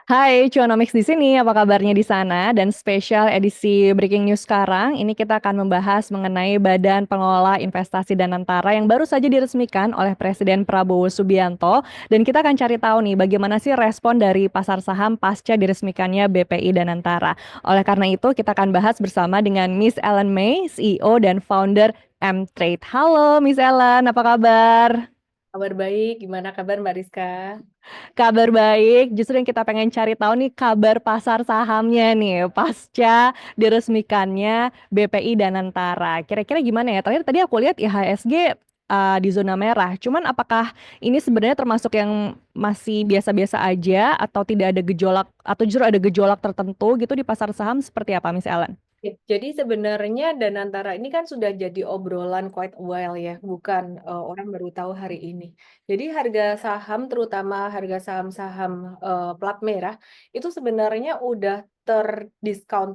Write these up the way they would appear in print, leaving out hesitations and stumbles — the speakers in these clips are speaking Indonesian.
Hai, Cuanomics di sini. Apa kabarnya di sana? Dan spesial edisi Breaking News sekarang, ini kita akan membahas mengenai Badan Pengelola Investasi Danantara yang baru saja diresmikan oleh Presiden Prabowo Subianto. Dan kita akan cari tahu nih bagaimana sih respon dari pasar saham pasca diresmikannya BPI Danantara. Oleh karena itu, kita akan bahas bersama dengan Miss Ellen May, CEO dan founder M-Trade. Halo, Miss Ellen, apa kabar? Kabar baik, gimana kabar Mbak Rizka? Kabar baik, justru yang kita pengen cari tahu nih kabar pasar sahamnya nih pasca diresmikannya BPI Danantara. Kira-kira gimana ya? Terakhir tadi aku lihat IHSG di zona merah. Cuman apakah ini sebenarnya termasuk yang masih biasa-biasa aja atau tidak ada gejolak atau justru ada gejolak tertentu gitu di pasar saham seperti apa, Miss Ellen? Ya, jadi sebenarnya Danantara ini kan sudah jadi obrolan quite a while ya, bukan orang baru tahu hari ini. Jadi harga saham, terutama harga saham-saham plat merah, itu sebenarnya udah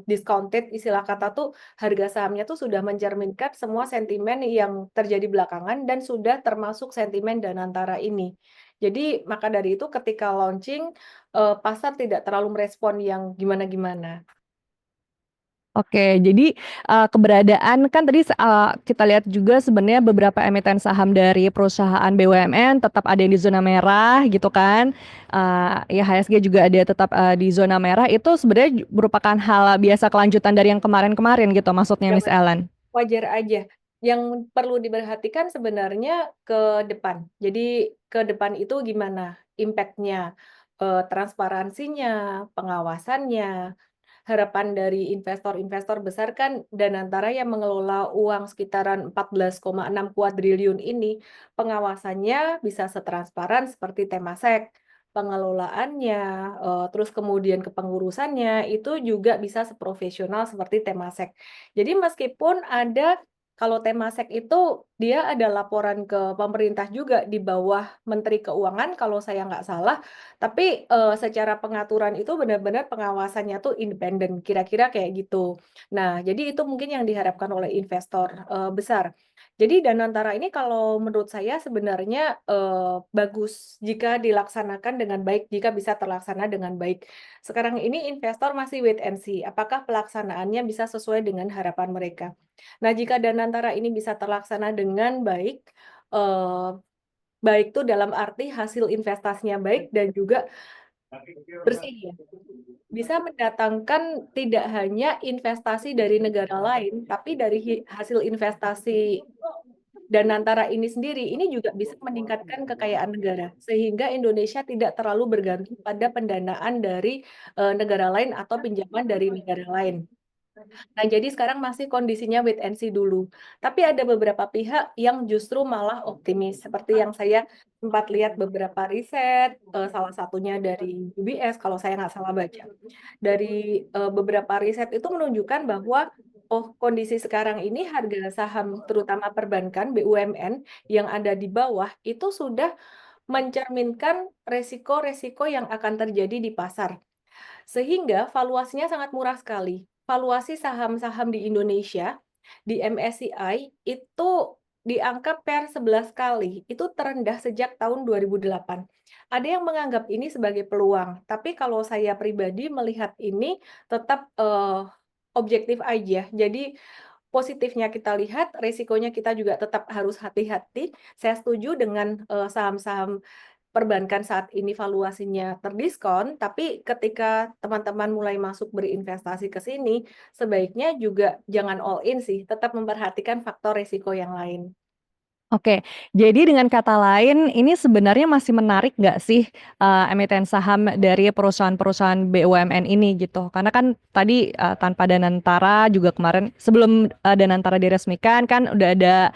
discounted istilah kata tuh harga sahamnya tuh sudah mencerminkan semua sentimen yang terjadi belakangan dan sudah termasuk sentimen Danantara ini. Jadi maka dari itu ketika launching pasar tidak terlalu merespon yang gimana-gimana. Oke, jadi keberadaan kan tadi kita lihat juga sebenarnya beberapa emiten saham dari perusahaan BUMN tetap ada yang di zona merah gitu kan. Ya HSG juga ada tetap di zona merah. Itu sebenarnya merupakan hal biasa kelanjutan dari yang kemarin-kemarin gitu maksudnya Ya, Miss Ellen. wajar aja. Yang perlu diperhatikan sebenarnya ke depan. Jadi ke depan itu gimana impact-nya, transparansinya, pengawasannya, harapan dari investor-investor besar kan Danantara yang mengelola uang sekitaran 14,6 kuadriliun ini, pengawasannya bisa setransparan seperti Temasek, pengelolaannya, terus kemudian kepengurusannya itu juga bisa seprofesional seperti Temasek. Jadi meskipun ada kalau Temasek itu dia ada laporan ke pemerintah juga di bawah Menteri Keuangan kalau saya nggak salah, tapi secara pengaturan itu benar-benar pengawasannya tuh independen, kira-kira kayak gitu. Nah, jadi itu mungkin yang diharapkan oleh investor besar. Jadi Danantara ini kalau menurut saya sebenarnya bagus jika dilaksanakan dengan baik, jika bisa terlaksana dengan baik. Sekarang ini investor masih wait and see, apakah pelaksanaannya bisa sesuai dengan harapan mereka. Nah, jika Danantara ini bisa terlaksana dengan baik, eh, baik tuh dalam arti hasil investasinya baik dan juga bersih ya, bisa mendatangkan tidak hanya investasi dari negara lain, tapi dari hasil investasi Danantara ini sendiri, ini juga bisa meningkatkan kekayaan negara, sehingga Indonesia tidak terlalu bergantung pada pendanaan dari negara lain atau pinjaman dari negara lain. Nah, jadi sekarang masih kondisinya wait and see dulu. Tapi ada beberapa pihak yang justru malah optimis. Seperti yang saya sempat lihat beberapa riset, salah satunya dari UBS, kalau saya nggak salah baca. Dari beberapa riset itu menunjukkan bahwa, oh kondisi sekarang ini harga saham, terutama perbankan, BUMN, yang ada di bawah, itu sudah mencerminkan resiko-resiko yang akan terjadi di pasar. Sehingga valuasinya sangat murah sekali. Valuasi saham-saham di Indonesia, di MSCI, itu di angka per 11 kali. Itu terendah sejak tahun 2008. Ada yang menganggap ini sebagai peluang, tapi kalau saya pribadi melihat ini tetap objektif aja. Jadi positifnya kita lihat, resikonya kita juga tetap harus hati-hati. Saya setuju dengan saham-saham perbankan saat ini valuasinya terdiskon, tapi ketika teman-teman mulai masuk berinvestasi ke sini, sebaiknya juga jangan all in sih, tetap memperhatikan faktor risiko yang lain. Oke, jadi dengan kata lain, ini sebenarnya masih menarik nggak sih emiten saham dari perusahaan-perusahaan BUMN ini gitu? Karena kan tadi tanpa Danantara juga kemarin sebelum Danantara diresmikan kan udah ada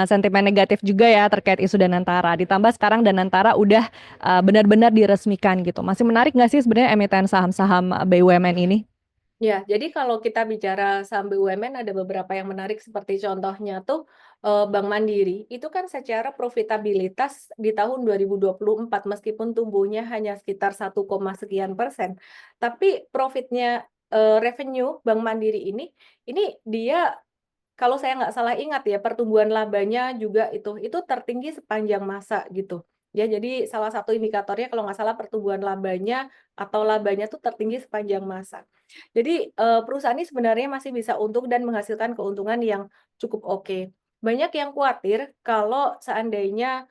sentimen negatif juga ya terkait isu Danantara. Ditambah sekarang Danantara udah benar-benar diresmikan gitu. Masih menarik nggak sih sebenarnya emiten saham-saham BUMN ini? Ya, jadi kalau kita bicara saham BUMN ada beberapa yang menarik seperti contohnya tuh Bank Mandiri. Itu kan secara profitabilitas di tahun 2024 meskipun tumbuhnya hanya sekitar 1, sekian persen, tapi profitnya revenue Bank Mandiri ini dia kalau saya nggak salah ingat ya pertumbuhan labanya juga itu tertinggi sepanjang masa gitu. Ya, jadi salah satu indikatornya kalau nggak salah pertumbuhan labanya atau labanya tuh tertinggi sepanjang masa. Jadi, perusahaan ini sebenarnya masih bisa untung dan menghasilkan keuntungan yang cukup oke. Banyak yang khawatir kalau seandainya,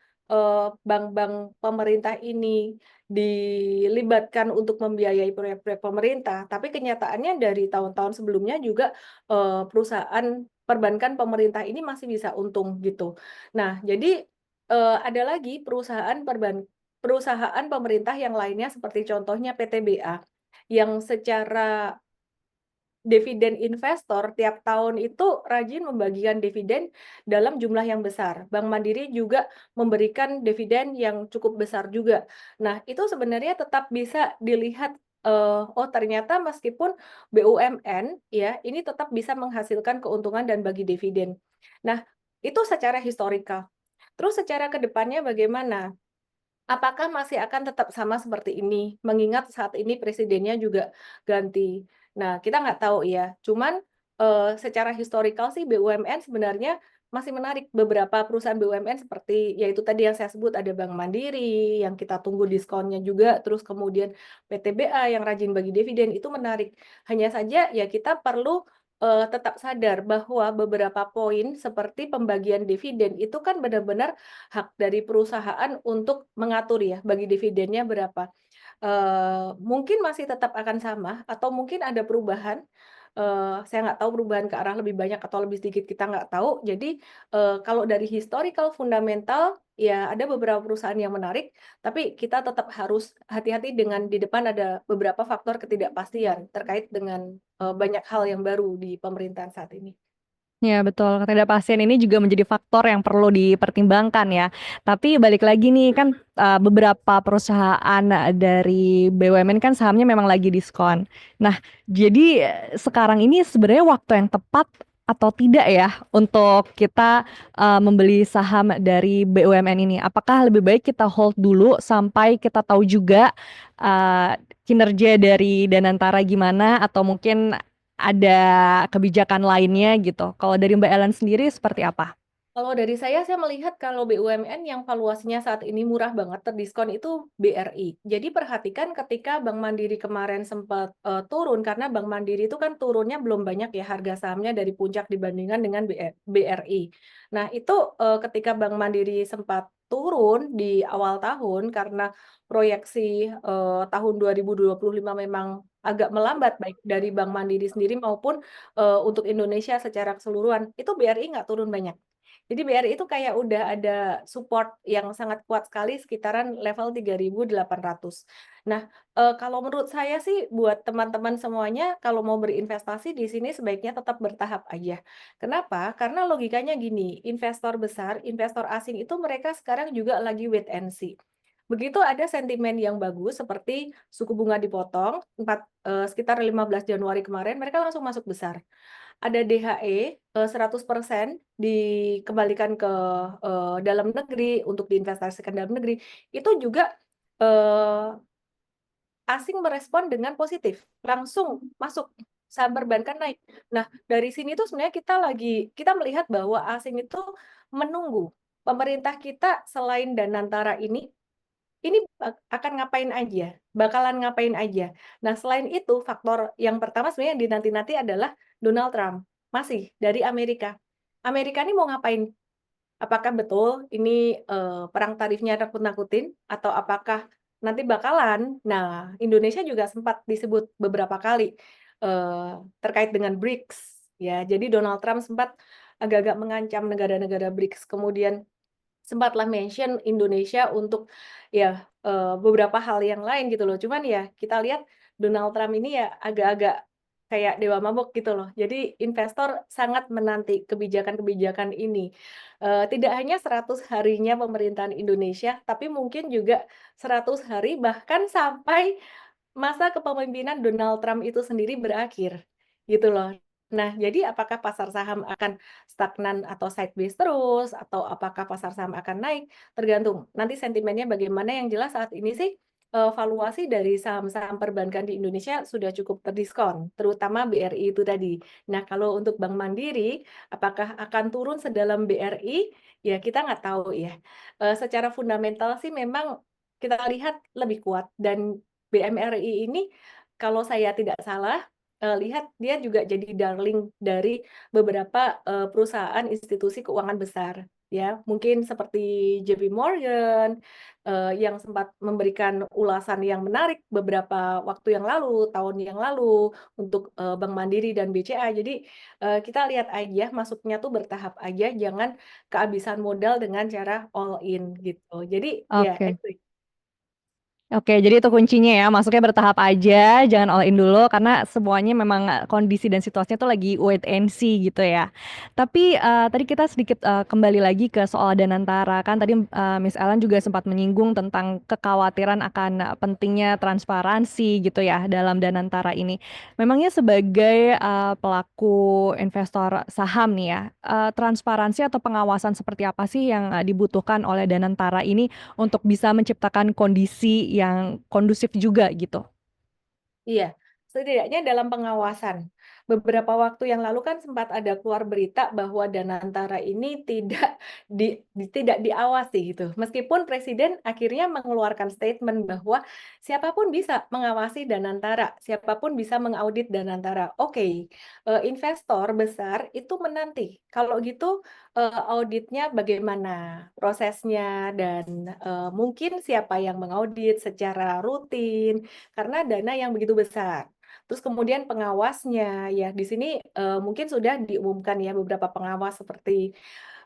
bank-bank pemerintah ini dilibatkan untuk membiayai proyek-proyek pemerintah, tapi kenyataannya dari tahun-tahun sebelumnya juga, perusahaan perbankan pemerintah ini masih bisa untung gitu. Nah, jadi, ada lagi perusahaan pemerintah yang lainnya seperti contohnya PTBA, yang secara dividen investor tiap tahun itu rajin membagikan dividen dalam jumlah yang besar. Bank Mandiri juga memberikan dividen yang cukup besar juga. Nah, itu sebenarnya tetap bisa dilihat, oh ternyata meskipun BUMN ya, ini tetap bisa menghasilkan keuntungan dan bagi dividen. Nah, itu secara historikal. Terus secara ke depannya bagaimana? Apakah masih akan tetap sama seperti ini? Mengingat saat ini presidennya juga ganti. Nah, kita nggak tahu ya. Cuman, secara historikal sih BUMN sebenarnya masih menarik. Beberapa perusahaan BUMN seperti yaitu tadi yang saya sebut ada Bank Mandiri, yang kita tunggu diskonnya juga, terus kemudian PTBA yang rajin bagi dividen, itu menarik. Hanya saja ya kita perlu, tetap sadar bahwa beberapa poin seperti pembagian dividen itu kan benar-benar hak dari perusahaan untuk mengatur ya, bagi dividennya berapa. Mungkin masih tetap akan sama atau mungkin ada perubahan, saya nggak tahu perubahan ke arah lebih banyak atau lebih sedikit kita nggak tahu. Jadi, kalau dari historical fundamental, ya ada beberapa perusahaan yang menarik, tapi kita tetap harus hati-hati dengan di depan ada beberapa faktor ketidakpastian terkait dengan, banyak hal yang baru di pemerintahan saat ini. Ya, betul. Ketidakpastian ini juga menjadi faktor yang perlu dipertimbangkan ya. Tapi balik lagi nih kan beberapa perusahaan dari BUMN kan sahamnya memang lagi diskon. Nah, jadi sekarang ini sebenarnya waktu yang tepat atau tidak ya untuk kita membeli saham dari BUMN ini? Apakah lebih baik kita hold dulu sampai kita tahu juga kinerja dari Danantara gimana atau mungkin ada kebijakan lainnya gitu. Kalau dari Mbak Ellen sendiri seperti apa? Kalau dari saya melihat kalau BUMN yang valuasinya saat ini murah banget, terdiskon itu BRI. Jadi perhatikan ketika Bank Mandiri kemarin sempat, turun, karena Bank Mandiri itu kan turunnya belum banyak ya harga sahamnya dari puncak dibandingkan dengan BRI. Nah itu, ketika Bank Mandiri sempat turun di awal tahun karena proyeksi, tahun 2025 memang agak melambat, baik dari Bank Mandiri sendiri maupun, untuk Indonesia secara keseluruhan, itu BRI nggak turun banyak. Jadi BRI itu kayak udah ada support yang sangat kuat sekali sekitaran level 3.800. Nah, kalau menurut saya sih buat teman-teman semuanya kalau mau berinvestasi di sini sebaiknya tetap bertahap aja. Kenapa? Karena logikanya gini, investor besar, investor asing itu mereka sekarang juga lagi wait and see. Begitu ada sentimen yang bagus seperti suku bunga dipotong sekitar 15 Januari kemarin mereka langsung masuk besar. Ada DHE, 100% dikembalikan ke, dalam negeri untuk diinvestasikan dalam negeri, itu juga, eee, asing merespon dengan positif, langsung masuk, saham perbankan naik. Nah, dari sini tuh sebenarnya kita melihat bahwa asing itu menunggu pemerintah kita selain Danantara ini akan ngapain aja, bakalan ngapain aja. Nah, selain itu faktor yang pertama sebenarnya yang dinanti-nanti adalah Donald Trump, masih dari Amerika. Amerika ini mau ngapain? Apakah betul ini, perang tarifnya nakut-nakutin atau apakah nanti bakalan Indonesia juga sempat disebut beberapa kali, terkait dengan BRICS ya. Jadi Donald Trump sempat agak-agak mengancam negara-negara BRICS, kemudian sempatlah mention Indonesia untuk ya, beberapa hal yang lain gitu loh. Cuman ya kita lihat Donald Trump ini ya agak-agak kayak dewa mabuk gitu loh. Jadi investor sangat menanti kebijakan-kebijakan ini. Tidak hanya 100 harinya pemerintahan Indonesia, tapi mungkin juga 100 hari bahkan sampai masa kepemimpinan Donald Trump itu sendiri berakhir, gitu loh. Nah, jadi apakah pasar saham akan stagnan atau sideways terus, atau apakah pasar saham akan naik, tergantung nanti sentimennya bagaimana. Yang jelas saat ini sih, valuasi dari saham-saham perbankan di Indonesia sudah cukup terdiskon, terutama BRI itu tadi. Nah, kalau untuk Bank Mandiri, apakah akan turun sedalam BRI? Ya, kita nggak tahu ya. Secara fundamental sih memang kita lihat lebih kuat dan BMRI ini kalau saya tidak salah, lihat dia juga jadi darling dari beberapa, perusahaan institusi keuangan besar, ya. Mungkin seperti JP Morgan, yang sempat memberikan ulasan yang menarik beberapa waktu yang lalu, tahun yang lalu untuk, Bank Mandiri dan BCA. Jadi, kita lihat aja masuknya tuh bertahap aja, jangan kehabisan modal dengan cara all in gitu. Jadi ya Oke. agree. Oke, jadi itu kuncinya ya, masuknya bertahap aja, jangan all in dulu karena semuanya memang kondisi dan situasinya tuh lagi wait and see gitu ya. Tapi tadi kita sedikit kembali lagi ke soal Danantara kan tadi Miss Ellen juga sempat menyinggung tentang kekhawatiran akan pentingnya transparansi gitu ya dalam Danantara ini. Memangnya sebagai pelaku investor saham nih ya, transparansi atau pengawasan seperti apa sih yang dibutuhkan oleh Danantara ini untuk bisa menciptakan kondisi yang kondusif juga gitu. Iya, setidaknya dalam pengawasan. Beberapa waktu yang lalu kan sempat ada keluar berita bahwa Danantara ini tidak diawasi gitu. Meskipun Presiden akhirnya mengeluarkan statement bahwa siapapun bisa mengawasi Danantara, siapapun bisa mengaudit Danantara. Oke, investor besar itu menanti. Kalau gitu auditnya bagaimana prosesnya dan mungkin siapa yang mengaudit secara rutin karena dana yang begitu besar. Terus kemudian pengawasnya, ya di sini, mungkin sudah diumumkan ya beberapa pengawas seperti,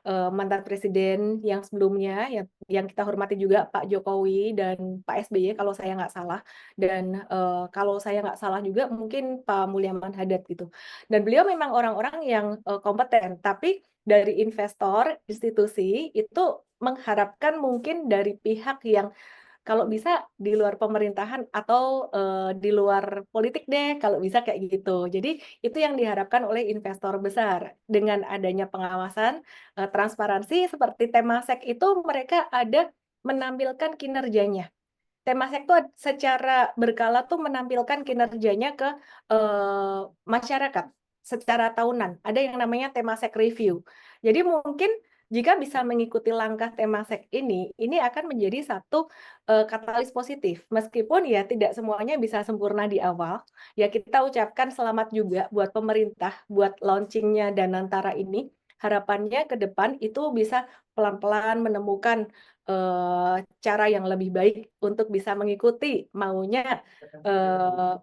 mantan presiden yang sebelumnya, yang kita hormati juga Pak Jokowi dan Pak SBY kalau saya nggak salah, dan, kalau saya nggak salah juga mungkin Pak Mulyaman Hadad gitu. Dan beliau memang orang-orang yang, kompeten, tapi dari investor, institusi, itu mengharapkan mungkin dari pihak yang kalau bisa di luar pemerintahan atau, di luar politik deh, kalau bisa kayak gitu. Jadi itu yang diharapkan oleh investor besar. Dengan adanya pengawasan, transparansi seperti Temasek itu mereka ada menampilkan kinerjanya. Temasek tuh secara berkala tuh menampilkan kinerjanya ke, masyarakat secara tahunan. Ada yang namanya Temasek Review. Jadi mungkin jika bisa mengikuti langkah Temasek ini akan menjadi satu, katalis positif. Meskipun ya tidak semuanya bisa sempurna di awal, ya kita ucapkan selamat juga buat pemerintah, buat launching-nya Danantara ini. Harapannya ke depan itu bisa pelan-pelan menemukan cara yang lebih baik untuk bisa mengikuti maunya,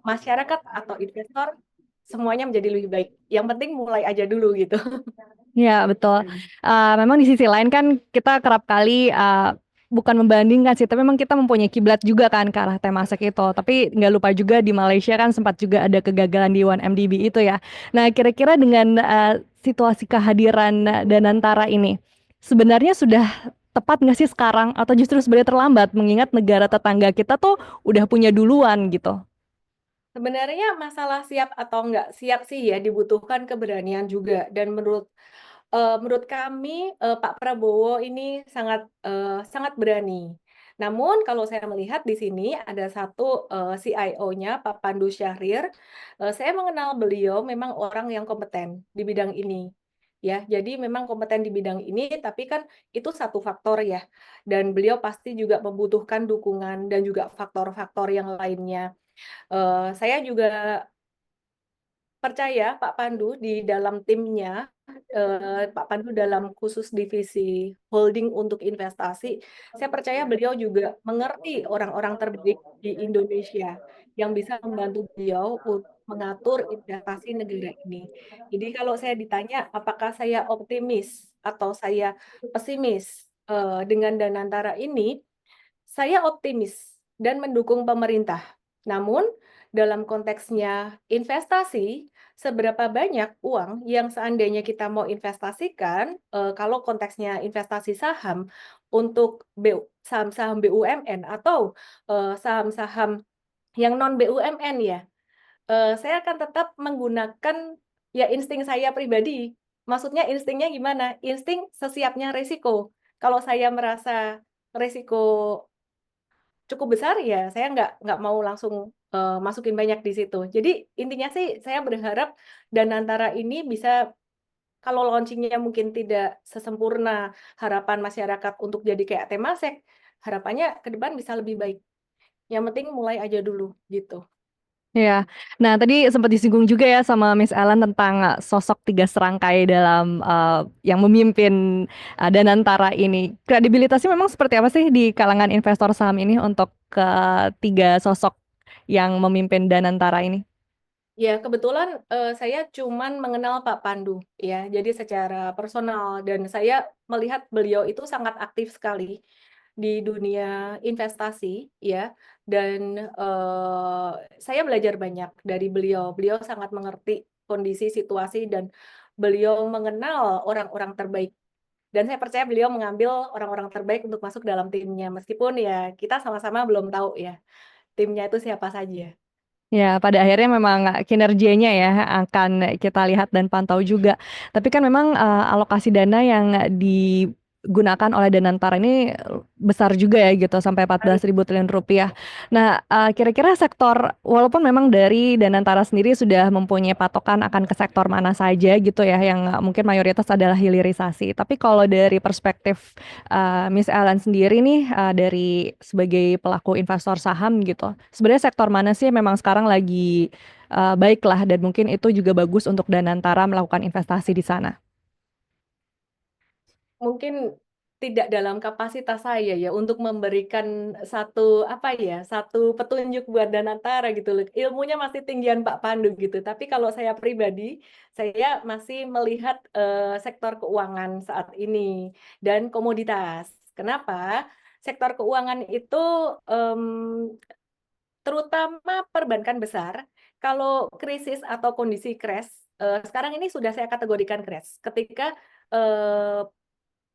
masyarakat atau investor, semuanya menjadi lebih baik. Yang penting mulai aja dulu gitu. Ya, betul. Memang di sisi lain kan kita kerap kali bukan membandingkan sih, tapi memang kita mempunyai kiblat juga kan ke arah Temasek itu. Tapi nggak lupa juga di Malaysia kan sempat juga ada kegagalan di 1MDB itu ya. Nah, kira-kira dengan situasi kehadiran Danantara ini, sebenarnya sudah tepat nggak sih sekarang atau justru sebenarnya terlambat mengingat negara tetangga kita tuh udah punya duluan gitu. Sebenarnya masalah siap atau nggak siap sih ya dibutuhkan keberanian juga dan menurut kami, Pak Prabowo ini sangat berani. Namun kalau saya melihat di sini ada satu, CIO-nya Pak Pandu Syahrir, saya mengenal beliau memang orang yang kompeten di bidang ini, ya. Jadi memang kompeten di bidang ini, tapi kan itu satu faktor ya, dan beliau pasti juga membutuhkan dukungan dan juga faktor-faktor yang lainnya. Saya juga percaya Pak Pandu di dalam timnya, Pak Pandu dalam khusus divisi holding untuk investasi, saya percaya beliau juga mengerti orang-orang terbaik di Indonesia yang bisa membantu beliau untuk mengatur investasi negara ini. Jadi kalau saya ditanya apakah saya optimis atau saya pesimis, dengan Danantara ini, saya optimis dan mendukung pemerintah. Namun, dalam konteksnya investasi, seberapa banyak uang yang seandainya kita mau investasikan, kalau konteksnya investasi saham untuk saham-saham BUMN atau saham-saham yang non BUMN ya, saya akan tetap menggunakan ya insting saya pribadi. Maksudnya instingnya gimana? Insting sesiapnya resiko. Kalau saya merasa resiko cukup besar ya saya nggak mau langsung masukin banyak di situ. Jadi intinya sih saya berharap Danantara ini bisa kalau launchingnya mungkin tidak sesempurna harapan masyarakat untuk jadi kayak Temasek, harapannya ke depan bisa lebih baik. Yang penting mulai aja dulu gitu. Ya, nah tadi sempat disinggung juga ya sama Miss Ellen tentang sosok tiga serangkai dalam yang memimpin Danantara ini. Kredibilitasnya memang seperti apa sih di kalangan investor saham ini untuk ketiga sosok yang memimpin Danantara ini? Ya, kebetulan saya cuman mengenal Pak Pandu ya. Jadi secara personal dan saya melihat beliau itu sangat aktif sekali di dunia investasi ya. Dan saya belajar banyak dari beliau. Beliau sangat mengerti kondisi situasi dan beliau mengenal orang-orang terbaik. Dan saya percaya beliau mengambil orang-orang terbaik untuk masuk dalam timnya. Meskipun ya kita sama-sama belum tahu ya timnya itu siapa saja. Ya, pada akhirnya memang kinerjanya ya akan kita lihat dan pantau juga. Tapi kan memang alokasi dana yang digunakan oleh Danantara ini besar juga ya gitu sampai 14.000 triliun rupiah. Nah, kira-kira sektor walaupun memang dari Danantara sendiri sudah mempunyai patokan akan ke sektor mana saja gitu ya yang mungkin mayoritas adalah hilirisasi. Tapi kalau dari perspektif Miss Ellen sendiri nih dari sebagai pelaku investor saham gitu. Sebenarnya sektor mana sih yang memang sekarang lagi baik lah dan mungkin itu juga bagus untuk Danantara melakukan investasi di sana. Mungkin tidak dalam kapasitas saya ya untuk memberikan satu apa ya, satu petunjuk buat Danantara gitu loh. Ilmunya masih tinggian Pak Pandu gitu. Tapi kalau saya pribadi, saya masih melihat sektor keuangan saat ini dan komoditas. Kenapa? Sektor keuangan itu terutama perbankan besar, kalau krisis atau kondisi crash, sekarang ini sudah saya kategorikan crash. Ketika eh,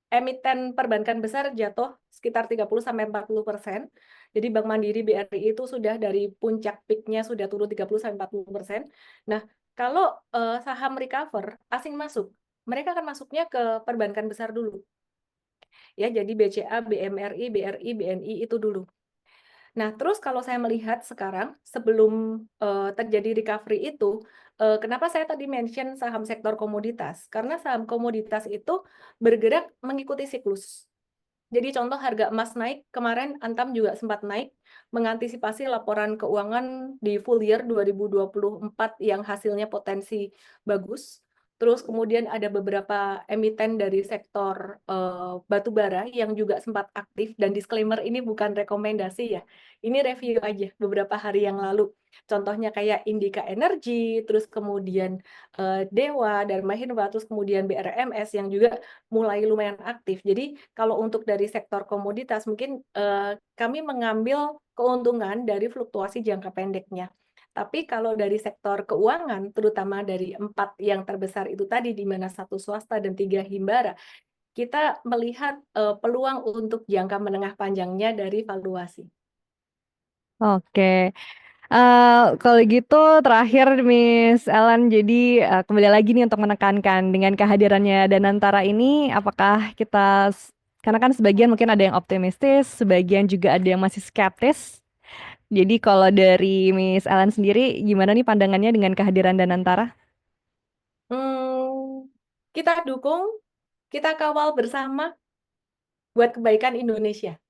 emiten perbankan besar jatuh sekitar 30-40%. Jadi Bank Mandiri BRI itu sudah dari puncak peaknya sudah turun 30-40%. Nah, kalau saham recover, asing masuk, mereka akan masuknya ke perbankan besar dulu. Ya, jadi BCA, BMRI, BRI, BNI itu dulu. Nah, terus kalau saya melihat sekarang sebelum terjadi recovery itu, kenapa saya tadi mention saham sektor komoditas? Karena saham komoditas itu bergerak mengikuti siklus. Jadi contoh harga emas naik, kemarin Antam juga sempat naik, mengantisipasi laporan keuangan di full year 2024 yang hasilnya potensi bagus. Terus kemudian ada beberapa emiten dari sektor batu bara yang juga sempat aktif, dan disclaimer ini bukan rekomendasi ya, ini review aja beberapa hari yang lalu. Contohnya kayak Indika Energy, terus kemudian Dewa, Dharma Hinwa, terus kemudian BRMS yang juga mulai lumayan aktif. Jadi kalau untuk dari sektor komoditas mungkin kami mengambil keuntungan dari fluktuasi jangka pendeknya. Tapi kalau dari sektor keuangan, terutama dari 4 yang terbesar itu tadi, di mana 1 swasta dan 3 himbara, kita melihat peluang untuk jangka menengah panjangnya dari valuasi. Oke. Kalau gitu terakhir Miss Ellen, jadi kembali lagi nih untuk menekankan dengan kehadirannya Danantara ini, apakah kita, karena kan sebagian mungkin ada yang optimistis, sebagian juga ada yang masih skeptis. Jadi kalau dari Miss Ellen sendiri, gimana nih pandangannya dengan kehadiran Danantara? Hmm, kita dukung, kita kawal bersama buat kebaikan Indonesia.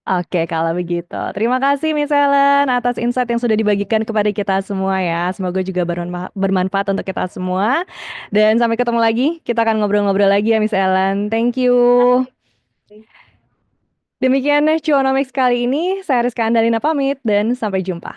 Oke, kalau begitu. Terima kasih Miss Ellen atas insight yang sudah dibagikan kepada kita semua ya. Semoga juga bermanfaat untuk kita semua. Dan sampai ketemu lagi. Kita akan ngobrol-ngobrol lagi ya Miss Ellen. Thank you. Demikian Cuanomics kali ini. Saya Rizka Andalina pamit dan sampai jumpa.